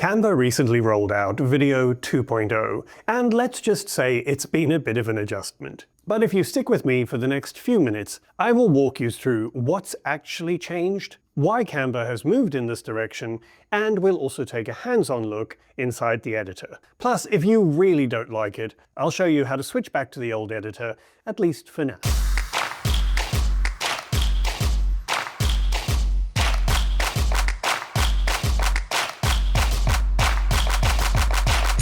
Canva recently rolled out Video 2.0, and let's just say it's been a bit of an adjustment. But if you stick with me for the next few minutes, I will walk you through what's actually changed, why Canva has moved in this direction, and we'll also take a hands-on look inside the editor. Plus, if you really don't like it, I'll show you how to switch back to the old editor, at least for now.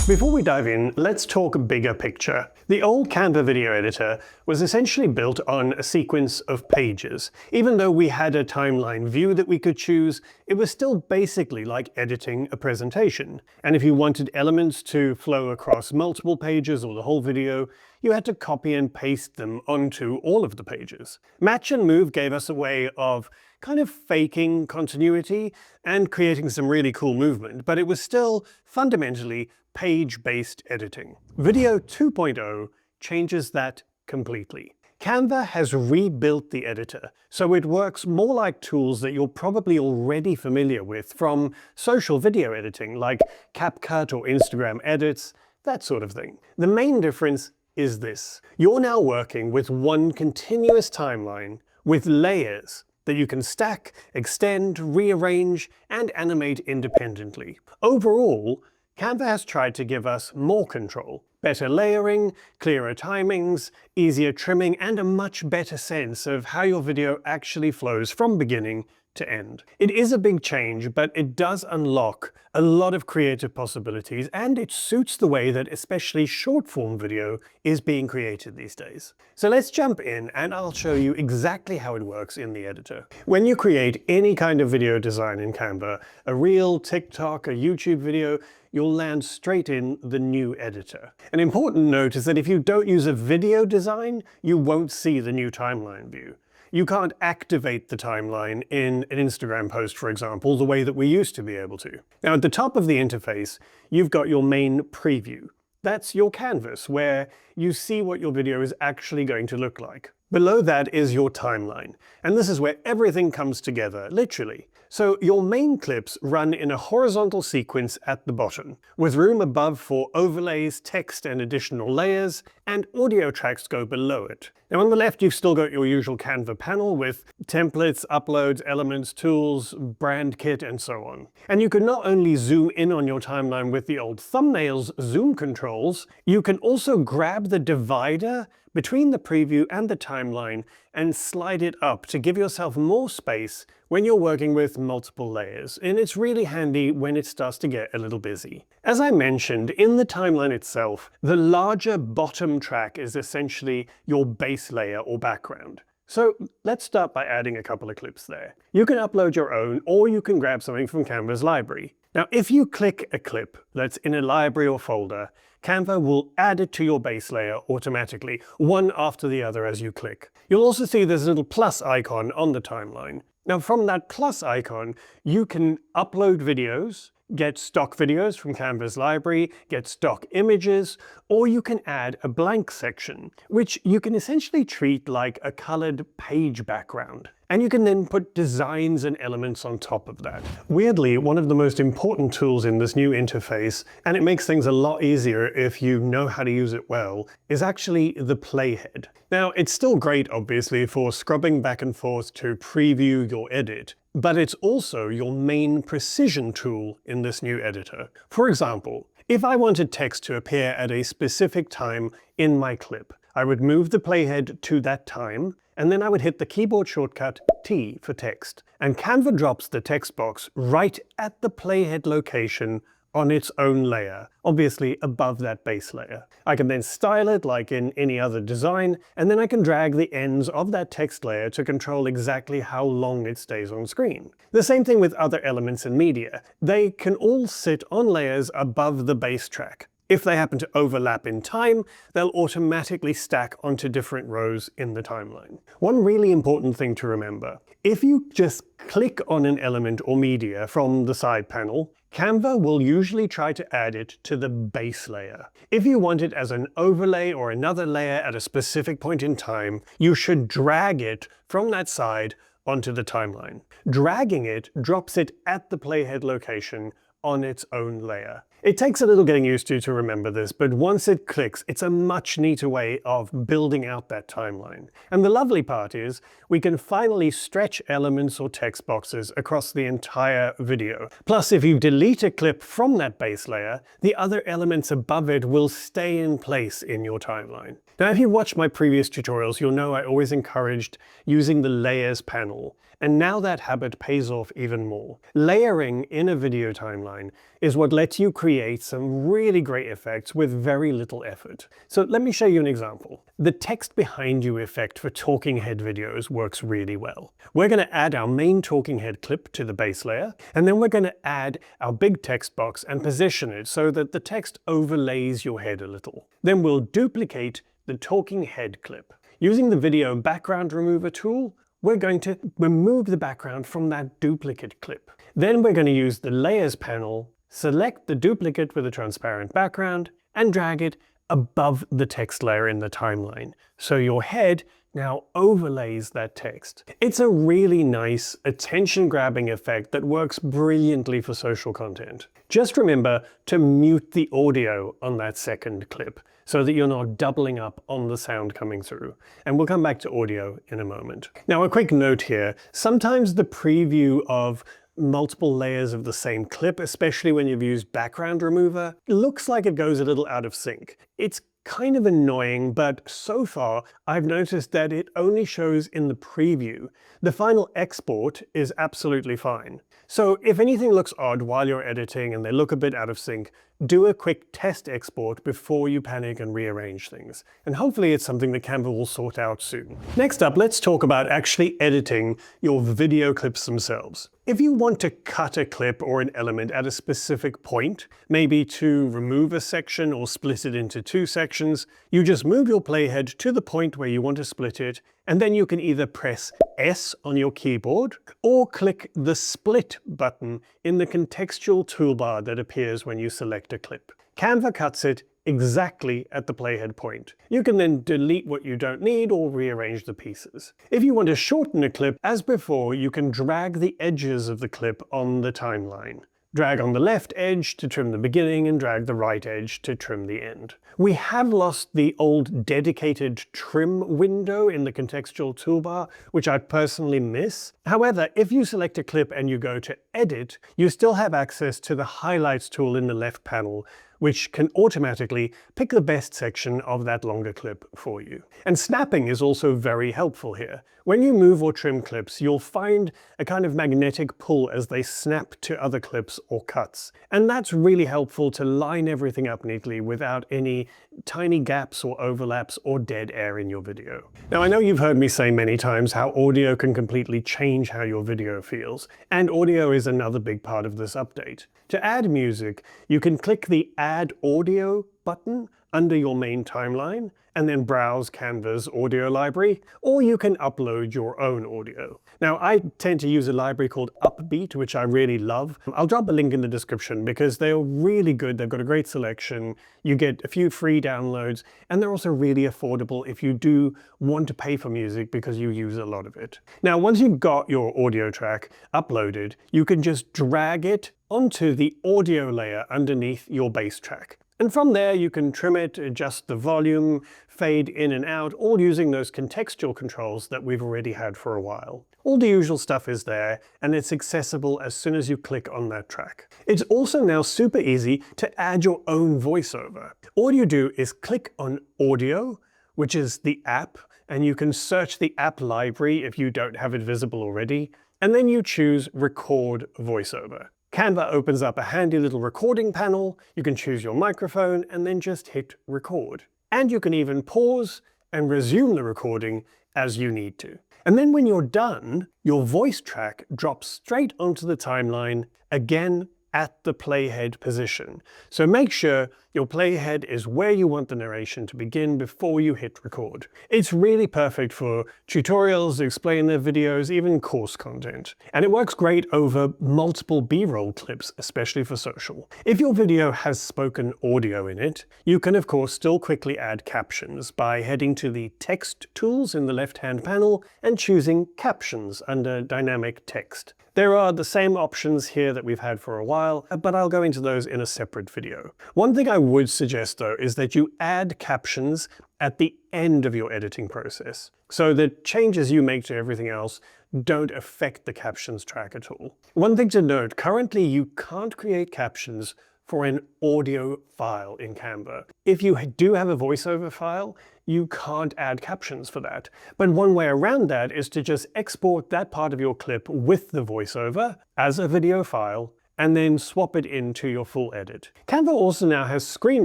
Before we dive in, let's talk bigger picture. The old Canva video editor was essentially built on a sequence of pages. Even though we had a timeline view that we could choose, it was still basically like editing a presentation. And if you wanted elements to flow across multiple pages or the whole video, you had to copy and paste them onto all of the pages. Match and Move gave us a way of kind of faking continuity and creating some really cool movement, but it was still fundamentally page-based editing. Video 2.0 changes that completely. Canva has rebuilt the editor, so it works more like tools that you're probably already familiar with from social video editing, like CapCut or Instagram edits, that sort of thing. The main difference is this. You're now working with one continuous timeline with layers that you can stack, extend, rearrange, and animate independently. Overall, Canva has tried to give us more control, better layering, clearer timings, easier trimming, and a much better sense of how your video actually flows from beginning to end. It is a big change, but it does unlock a lot of creative possibilities, and it suits the way that especially short-form video is being created these days. So let's jump in and I'll show you exactly how it works in the editor. When you create any kind of video design in Canva, a reel, TikTok, a YouTube video, you'll land straight in the new editor. An important note is that if you don't use a video design, you won't see the new timeline view. You can't activate the timeline in an Instagram post, for example, the way that we used to be able to. Now, at the top of the interface, you've got your main preview. That's your canvas, where you see what your video is actually going to look like. Below that is your timeline, and this is where everything comes together, literally. So your main clips run in a horizontal sequence at the bottom, with room above for overlays, text and additional layers, and audio tracks go below it. Now on the left you've still got your usual Canva panel with templates, uploads, elements, tools, brand kit and so on. And you can not only zoom in on your timeline with the old thumbnails zoom controls, you can also grab the divider between the preview and the timeline and slide it up to give yourself more space when you're working with multiple layers, and it's really handy when it starts to get a little busy. As I mentioned, in the timeline itself, the larger bottom track is essentially your base layer or background. So let's start by adding a couple of clips there. You can upload your own, or you can grab something from Canva's library. Now, if you click a clip that's in a library or folder, Canva will add it to your base layer automatically, one after the other as you click. You'll also see there's a little plus icon on the timeline. Now, from that plus icon, you can upload videos, get stock videos from Canva's library, get stock images, or you can add a blank section, which you can essentially treat like a colored page background. And you can then put designs and elements on top of that. Weirdly, one of the most important tools in this new interface, and it makes things a lot easier if you know how to use it well, is actually the playhead. Now, it's still great, obviously, for scrubbing back and forth to preview your edit, but it's also your main precision tool in this new editor. For example, if I wanted text to appear at a specific time in my clip, I would move the playhead to that time, and then I would hit the keyboard shortcut T for text. And Canva drops the text box right at the playhead location on its own layer, obviously above that base layer. I can then style it like in any other design, and then I can drag the ends of that text layer to control exactly how long it stays on screen. The same thing with other elements in media. They can all sit on layers above the base track. If they happen to overlap in time, they'll automatically stack onto different rows in the timeline. One really important thing to remember: if you just click on an element or media from the side panel, Canva will usually try to add it to the base layer. If you want it as an overlay or another layer at a specific point in time, you should drag it from that side onto the timeline. Dragging it drops it at the playhead location on its own layer. It takes a little getting used to remember this, but once it clicks, it's a much neater way of building out that timeline. And the lovely part is, we can finally stretch elements or text boxes across the entire video. Plus, if you delete a clip from that base layer, the other elements above it will stay in place in your timeline. Now, if you've watched my previous tutorials, you'll know I always encouraged using the Layers panel, and now that habit pays off even more. Layering in a video timeline is what lets you create some really great effects with very little effort. So let me show you an example. The text behind you effect for talking head videos works really well. We're going to add our main talking head clip to the base layer, and then we're going to add our big text box and position it so that the text overlays your head a little. Then we'll duplicate the talking head clip. Using the video background remover tool, we're going to remove the background from that duplicate clip. Then we're going to use the Layers panel, select the duplicate with a transparent background, and drag it above the text layer in the timeline. So your head now overlays that text. It's a really nice, attention-grabbing effect that works brilliantly for social content. Just remember to mute the audio on that second clip, so that you're not doubling up on the sound coming through. And we'll come back to audio in a moment. Now, a quick note here. Sometimes the preview of multiple layers of the same clip, especially when you've used background remover, looks like it goes a little out of sync. It's kind of annoying, but so far I've noticed that it only shows in the preview. The final export is absolutely fine. So if anything looks odd while you're editing and they look a bit out of sync, do a quick test export before you panic and rearrange things. And hopefully it's something that Canva will sort out soon. Next up, let's talk about actually editing your video clips themselves. If you want to cut a clip or an element at a specific point, maybe to remove a section or split it into two sections, you just move your playhead to the point where you want to split it, and then you can either press S on your keyboard or click the split button in the contextual toolbar that appears when you select a clip. Canva cuts it exactly at the playhead point. You can then delete what you don't need or rearrange the pieces. If you want to shorten a clip, as before, you can drag the edges of the clip on the timeline. Drag on the left edge to trim the beginning and drag the right edge to trim the end. We have lost the old dedicated trim window in the contextual toolbar, which I personally miss. However, if you select a clip and you go to Edit, you still have access to the Highlights tool in the left panel, which can automatically pick the best section of that longer clip for you. And snapping is also very helpful here. When you move or trim clips, you'll find a kind of magnetic pull as they snap to other clips or cuts. And that's really helpful to line everything up neatly without any tiny gaps or overlaps or dead air in your video. Now, I know you've heard me say many times how audio can completely change how your video feels, and audio is another big part of this update. To add music, you can click the Add Audio button under your main timeline, and then browse Canva's audio library, or you can upload your own audio. Now, I tend to use a library called Upbeat, which I really love. I'll drop a link in the description because they're really good. They've got a great selection. You get a few free downloads, and they're also really affordable if you do want to pay for music because you use a lot of it. Now, once you've got your audio track uploaded, you can just drag it onto the audio layer underneath your bass track. And from there you can trim it, adjust the volume, fade in and out, all using those contextual controls that we've already had for a while. All the usual stuff is there, and it's accessible as soon as you click on that track. It's also now super easy to add your own voiceover. All you do is click on Audio, which is the app, and you can search the app library if you don't have it visible already, and then you choose Record Voiceover. Canva opens up a handy little recording panel. You can choose your microphone and then just hit record. And you can even pause and resume the recording as you need to. And then when you're done, your voice track drops straight onto the timeline, again at the playhead position. So make sure your playhead is where you want the narration to begin before you hit record. It's really perfect for tutorials, explainer videos, even course content. And it works great over multiple B-roll clips, especially for social. If your video has spoken audio in it, you can of course still quickly add captions by heading to the text tools in the left-hand panel and choosing captions under dynamic text. There are the same options here that we've had for a while, but I'll go into those in a separate video. One thing I would suggest though is that you add captions at the end of your editing process, so the changes you make to everything else don't affect the captions track at all. One thing to note, currently you can't create captions for an audio file in Canva. If you do have a voiceover file, you can't add captions for that. But one way around that is to just export that part of your clip with the voiceover as a video file, and then swap it into your full edit. Canva also now has screen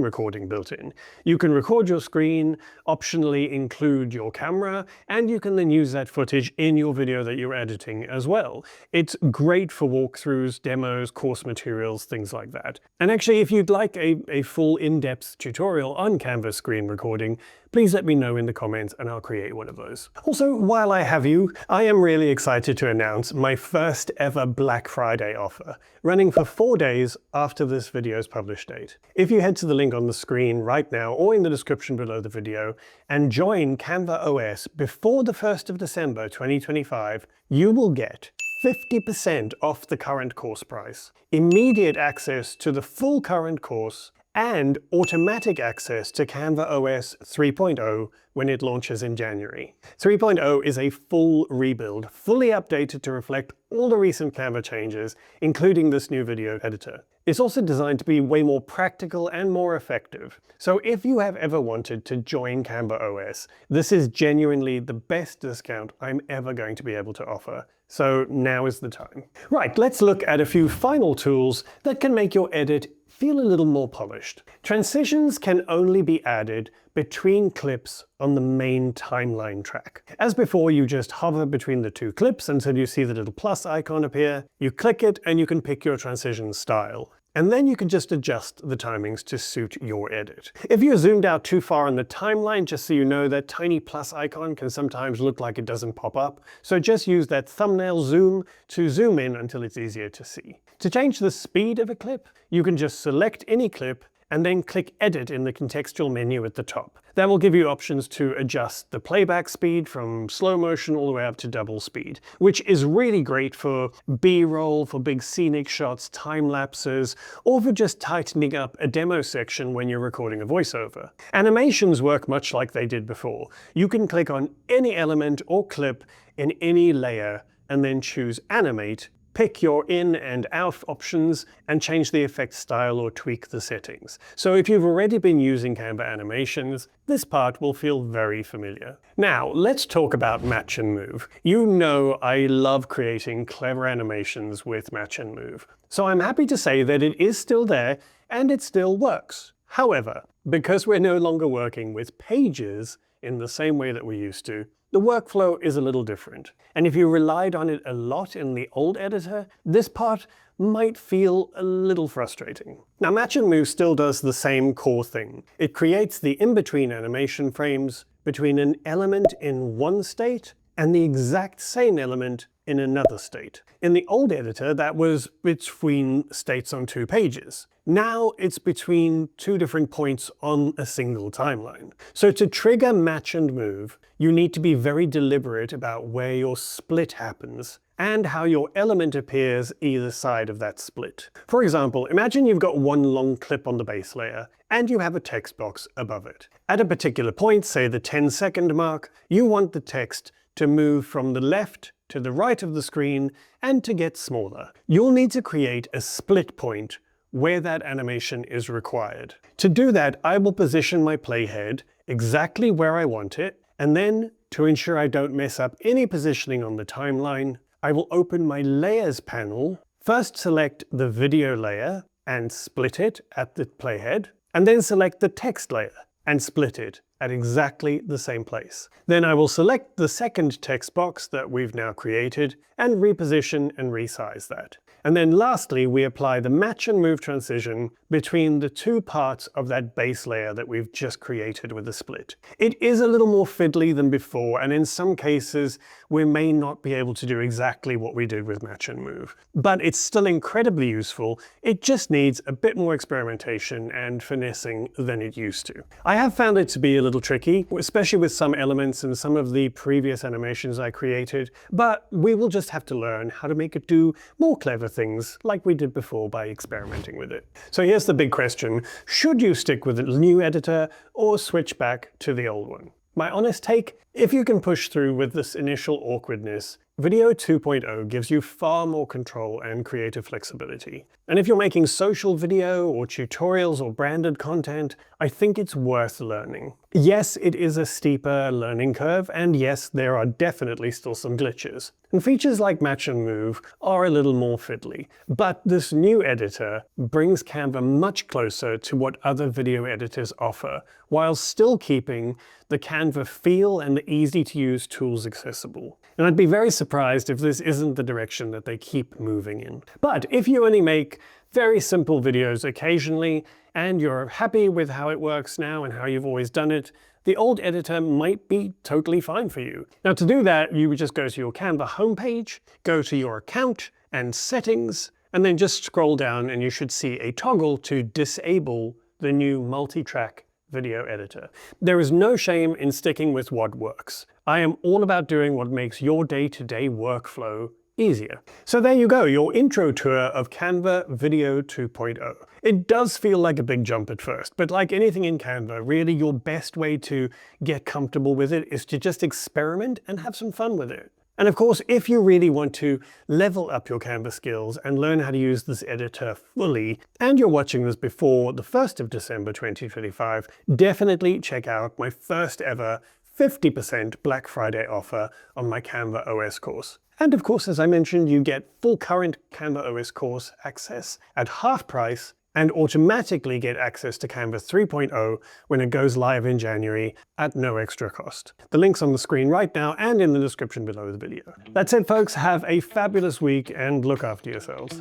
recording built in. You can record your screen, optionally include your camera, and you can then use that footage in your video that you're editing as well. It's great for walkthroughs, demos, course materials, things like that. And actually, if you'd like a full in-depth tutorial on Canva screen recording, please let me know in the comments and I'll create one of those. Also, while I have you, I am really excited to announce my first ever Black Friday offer, running for 4 days after this video's published date. If you head to the link on the screen right now or in the description below the video and join Canva OS before the 1st of December 2025, you will get 50% off the current course price, immediate access to the full current course, and automatic access to Canva OS 3.0 when it launches in January. 3.0 is a full rebuild, fully updated to reflect all the recent Canva changes, including this new video editor. It's also designed to be way more practical and more effective. So if you have ever wanted to join Canva OS, this is genuinely the best discount I'm ever going to be able to offer. So now is the time. Right, let's look at a few final tools that can make your edit feel a little more polished. Transitions can only be added between clips on the main timeline track. As before, you just hover between the two clips until you see the little plus icon appear. You click it and you can pick your transition style. And then you can just adjust the timings to suit your edit. If you're zoomed out too far on the timeline, just so you know, that tiny plus icon can sometimes look like it doesn't pop up. So just use that thumbnail zoom to zoom in until it's easier to see. To change the speed of a clip, you can just select any clip and then click Edit in the contextual menu at the top. That will give you options to adjust the playback speed from slow motion all the way up to double speed, which is really great for B-roll, for big scenic shots, time lapses, or for just tightening up a demo section when you're recording a voiceover. Animations work much like they did before. You can click on any element or clip in any layer and then choose Animate, pick your in and out options, and change the effect style or tweak the settings. So if you've already been using Canva animations, this part will feel very familiar. Now, let's talk about Match and Move. You know I love creating clever animations with Match and Move. So I'm happy to say that it is still there and it still works. However, because we're no longer working with pages in the same way that we used to, the workflow is a little different. And if you relied on it a lot in the old editor, this part might feel a little frustrating. Now, Match and Move still does the same core thing. It creates the in-between animation frames between an element in one state and the exact same element in another state. In the old editor, that was between states on two pages. Now it's between two different points on a single timeline. So to trigger Match and Move, you need to be very deliberate about where your split happens and how your element appears either side of that split. For example, imagine you've got one long clip on the base layer and you have a text box above it. At a particular point, say the 10-second mark, you want the text to move from the left to the right of the screen and to get smaller. You'll need to create a split point where that animation is required. To do that, I will position my playhead exactly where I want it, and then, to ensure I don't mess up any positioning on the timeline, I will open my Layers panel, first select the video layer and split it at the playhead, and then select the text layer and split it at exactly the same place. Then I will select the second text box that we've now created and reposition and resize that. And then lastly, we apply the Match and Move transition between the two parts of that base layer that we've just created with the split. It is a little more fiddly than before, and in some cases, we may not be able to do exactly what we did with Match and Move. But it's still incredibly useful. It just needs a bit more experimentation and finessing than it used to. I have found it to be a little little tricky, especially with some elements and some of the previous animations I created, but we will just have to learn how to make it do more clever things like we did before by experimenting with it. So here's the big question: should you stick with the new editor or switch back to the old one? My honest take: if you can push through with this initial awkwardness, Video 2.0 gives you far more control and creative flexibility. And if you're making social video or tutorials or branded content, I think it's worth learning. Yes, it is a steeper learning curve, and yes, there are definitely still some glitches. And features like Match and Move are a little more fiddly. But this new editor brings Canva much closer to what other video editors offer, while still keeping the Canva feel and the easy-to-use tools accessible. And I'd be very surprised if this isn't the direction that they keep moving in. But if you only make very simple videos occasionally, and you're happy with how it works now and how you've always done it, the old editor might be totally fine for you. Now, to do that, you would just go to your Canva homepage, go to your account and settings, and then just scroll down and you should see a toggle to disable the new multi-track video editor. There is no shame in sticking with what works. I am all about doing what makes your day-to-day workflow easier. So there you go, your intro tour of Canva Video 2.0. It does feel like a big jump at first, but like anything in Canva, really your best way to get comfortable with it is to just experiment and have some fun with it. And of course, if you really want to level up your Canva skills and learn how to use this editor fully, and you're watching this before the 1st of December 2025, definitely check out my first ever 50% Black Friday offer on my Canva OS course. And of course, as I mentioned, you get full current Canva OS course access at half price and automatically get access to Canva 3.0 when it goes live in January at no extra cost. The link's on the screen right now and in the description below the video. That's it, folks. Have a fabulous week and look after yourselves.